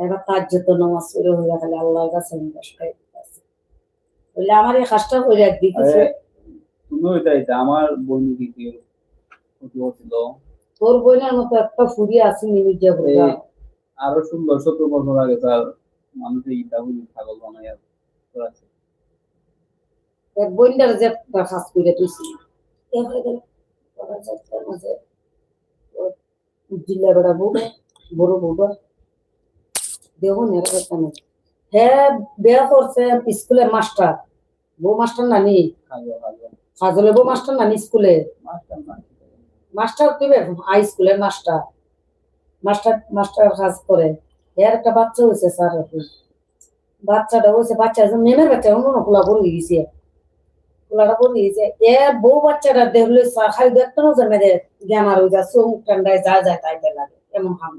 এবার তার যত নামাজ পড়ে হইয়া খালি আল্লাহর কাছে বললে আমার এই কাজটা করে একদিকে তুমি ওইটাইটা আমার বন্ধু কি হচ্ছিল তোর বোনের মতো একটা ফুরি আছে মিনিট আরো 16-17 বছর আগে তার মানুষ ইটা বুঝি ছাগল বানাইয়া আছে এক বোনটার যে কাজ করে তুইছি জিল্লা বেড়া বড় বউটা দেখুন হ্যাঁ বিয়া করছে স্কুলের মাস্টার বউ মাস্টার নানি ফাজলে বউ মাস্টার নানি স্কুলে মাস্টার দিবে হাই স্কুলের মাস্টার মাস্টার মাস্টার কাজ করে এর একটা বাচ্চা হয়েছে স্যার বাচ্চাটা হয়েছে বাচ্চা মেমের বাচ্চা অন্য খোলা পড়ে গেছে খোলাটা পড়ে গেছে এ বউ বাচ্চাটা দেখলে খালি দেখতে না জন্মে জ্ঞান আর ওই যা চোখ ঠান্ডায় যা যায় তাই লাগে এমন হাম